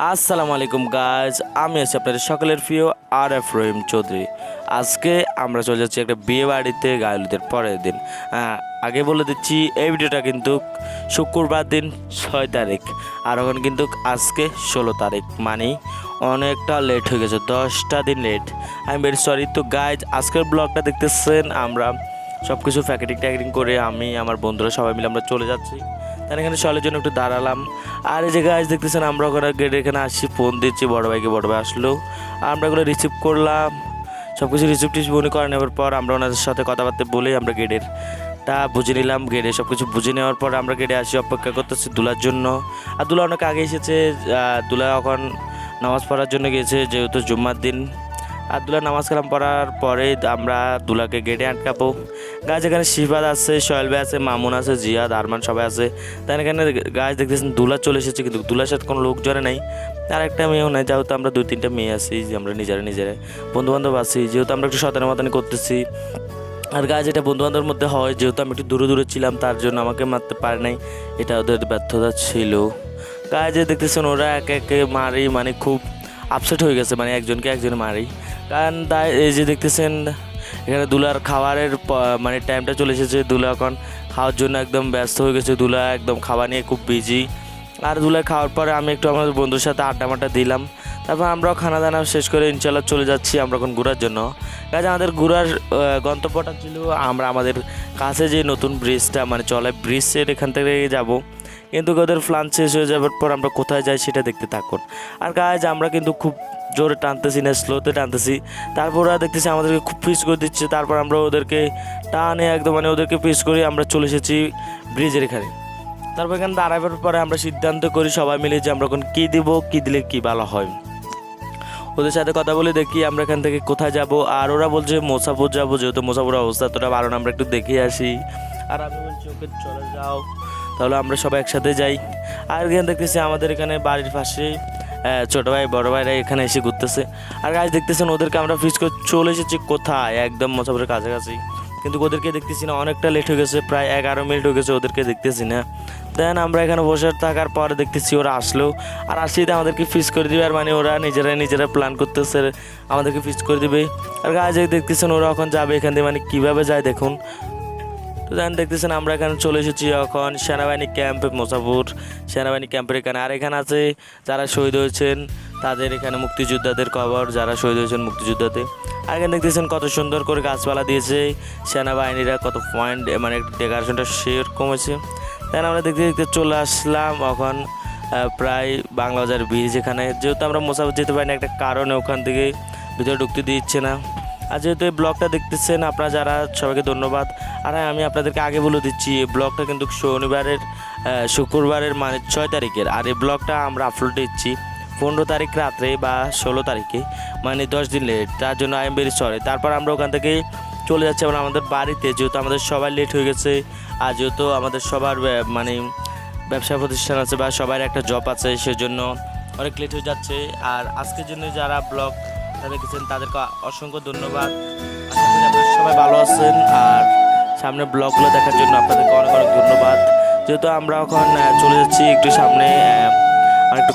আসসালামু আলাইকুম গাইজ, আমি আছি আপনাদের সকলের প্রিয় রহিম চৌধুরী। আজকে আমরা চলে যাচ্ছি একটা বিয়ে বাড়িতে গায়লুদের পরের দিন। আগে বলে দিচ্ছি, এই ভিডিওটা কিন্তু শুক্রবার দিন 6 তারিখ, আর ওখানে কিন্তু আজকে 16 তারিখ, মানে অনেকটা লেট হয়ে গেছে, 10টা দিন late. I am very sorry. তো গাইজ, আজকের ব্লগটা দেখতেছেন, আমরা সব কিছু প্যাকেটিং করে আমি আমার বন্ধুরা সবাই মিলে আমরা চলে যাচ্ছি। তার এখানে চলের জন্য একটু দাঁড়ালাম। আর এই যে গাছ দেখতেছেন, আমরা ওখানে গেটের এখানে আসছি, ফোন দিচ্ছি বড় ভাইকে, বড় ভাই আসলো, আর আমরা ওগুলো রিসিভ করলাম। সব কিছু রিসিভ টিসিভ উনি করে নেওয়ার পর আমরা ওনাদের সাথে কথাবার্তা বলেই আমরা গেটেরটা বুঝে নিলাম। গেটে সব কিছু বুঝে নেওয়ার পর আমরা গেটে আসি, অপেক্ষা করতেছি দুলার জন্য। আর দুলা অনেক আগে এসেছে। দুলা এখন নামাজ পড়ার জন্য গিয়েছে, যেহেতু জুম্মার দিন। আর দুলা নামাজ কালাম পড়ার পরে আমরা দুলাকে গেটে আটকাবো। গাছ এখানে শিবাদ আছে, সোহেল ভাই আছে, মামুন আছে, জিয়াদ, আরমান সবাই আছে। তাই এখানে গাছ দেখতেছেন দুলা চলে এসেছে, কিন্তু দুলার সাথে কোনো লোক জড়ে নাই, আর একটা মেয়েও নাই। যেহেতু আমরা 2-3টা মেয়ে আছি, যে আমরা নিজেরা বন্ধুবান্ধব আছি, যেহেতু আমরা একটু সতেরো মতানি করতেছি। আর গাছ এটা বন্ধুবান্ধবের মধ্যে হয়, যেহেতু আমি একটু দূরে ছিলাম, তার জন্য আমাকে মারতে পারে নাই, এটা ওদের ব্যর্থতা ছিল। গায়ে দেখতেছেন ওরা একে একে মারি, মানে খুব আপসেট হয়ে গেছে, মানে একজনকে একজন মারি। কারণ তাই এই যে দেখতেছেন এখানে দুলার খাবারের মানে টাইমটা চলে এসেছে। দুলা এখন খাওয়ার জন্য একদম ব্যস্ত হয়ে গেছে, দুলা একদম খাওয়া নিয়ে খুব বিজি। আর দুলা খাওয়ার পরে আমি একটু আমাদের বন্ধুর সাথে আড্ডা দিলাম। তারপর আমরাও খানা দানা শেষ করে ইনশাল্লাহ চলে যাচ্ছি আমরা এখন ঘোরার জন্য। কাজে আমাদের ঘোরার গন্তব্যটা ছিল আমরা আমাদের কাছে যে নতুন ব্রিজটা, মানে চলে ব্রিজের এখান থেকে যাব, কিন্তু ওদের প্ল্যান শেষ হয়ে যাওয়ার পর আমরা কোথায় যাই সেটা দেখতে থাকুন। আর গাইজ আমরা কিন্তু খুব জোরে টানতেছি না, স্লোতে টানতেছি। তারপর ওরা দেখতেছি আমাদেরকে খুব পিস করে দিচ্ছে, তারপর আমরা ওদেরকে টানে একদম, মানে ওদেরকে পিস করে আমরা চলে এসেছি ব্রিজের এখানে। তারপর এখানে দাঁড়াবার পরে আমরা সিদ্ধান্ত করি সবাই মিলে যে আমরা এখন কী দিব, কী দিলে কী ভালো হয়। ওদের সাথে কথা বলে দেখি আমরা এখান থেকে কোথায় যাব। আর ওরা বলছে মোসাপুর যাবো, যেহেতু মোসাপুরের অবস্থা তোরা ভালো না, আমরা একটু দেখে আসি। আর আমি বলছি ওকে চলে যাও, তাহলে আমরা সবাই একসাথে যাই। আর এখানে দেখতেছি আমাদের এখানে বাড়ির পাশে ছোটো ভাই বড়ো ভাইরা এখানে এসে ঘুরতেছে। আর গাছ দেখতেছেন ওদেরকে আমরা ফিস করে চলে এসেছি কোথায়, একদম মোসাপুরের কাছাকাছি, কিন্তু ওদেরকে দেখতেছি না, অনেকটা লেট হয়ে গেছে, প্রায় 11 মিনিট হয়ে গেছে, ওদেরকে দেখতেছি না। দেন আমরা এখানে বসে থাকার পরে দেখতেছি ওরা আসলো, আর আসলেই আমাদেরকে ফিস করে দিবে, আর মানে ওরা নিজেরা প্ল্যান করতেছে আমাদেরকে ফিস করে দিবে। আর গাছ দেখতেছেন ওরা এখন যাবে এখান থেকে, মানে কীভাবে যায় দেখুন। তো দেন দেখতেছেন আমরা এখানে চলে এসেছি এখন সেনাবাহিনী ক্যাম্প, মোসাপুর সেনাবাহিনী ক্যাম্পের এখানে। আর এখানে আছে যারা শহীদ হয়েছেন তাদের, এখানে মুক্তিযোদ্ধাদের কবর, যারা শহীদ হয়েছেন মুক্তিযোদ্ধাতে। আর এখানে দেখতেছেন কত সুন্দর করে গাছপালা দিয়েছে সেনাবাহিনীরা, কত পয়েন্ট, মানে ডেকোরেশনটা সেরকম হয়েছে। তাই আমরা দেখতে দেখতে চলে আসলাম এখন প্রায় বাংলাবাজার ব্রিজ এখানে। যেহেতু আমরা মোসাফর যেতে পারি না একটা কারণে, ওখান থেকে ভিতরে ঢুকতে দিচ্ছে না। আর যেহেতু এই ব্লগটা দেখতেছেন আপনারা যারা, সবাইকে ধন্যবাদ। আর আমি আপনাদেরকে আগে বলে দিচ্ছি, এই ব্লগটা কিন্তু শুক্রবারের মানে 6 তারিখের, আর এই ব্লগটা আমরা আপলোড দিচ্ছি 15 তারিখ রাত্রে বা 16 তারিখে, মানে 10 দিন লেট, তার জন্য আই এম ভেরি সরি। তারপর আমরা ওখান থেকে চলে যাচ্ছি আমরা আমাদের বাড়িতে, যেহেতু আমাদের সবাই লেট হয়ে গেছে। আর যেহেতু আমাদের সবার মানে ব্যবসা প্রতিষ্ঠান আছে বা সবার একটা জব আছে, সেজন্য অনেক লেট হয়ে যাচ্ছে। আর আজকের জন্য যারা ব্লগ দেখেছেন তাদেরকে অসংখ্য ধন্যবাদ। আশা করি আপনারা সবাই ভালো আছেন, আর সামনে ব্লগগুলো দেখার জন্য আপনাদেরকে অনেক ধন্যবাদ। যেহেতু আমরা এখন চলে যাচ্ছি একটু সামনে, আর একটু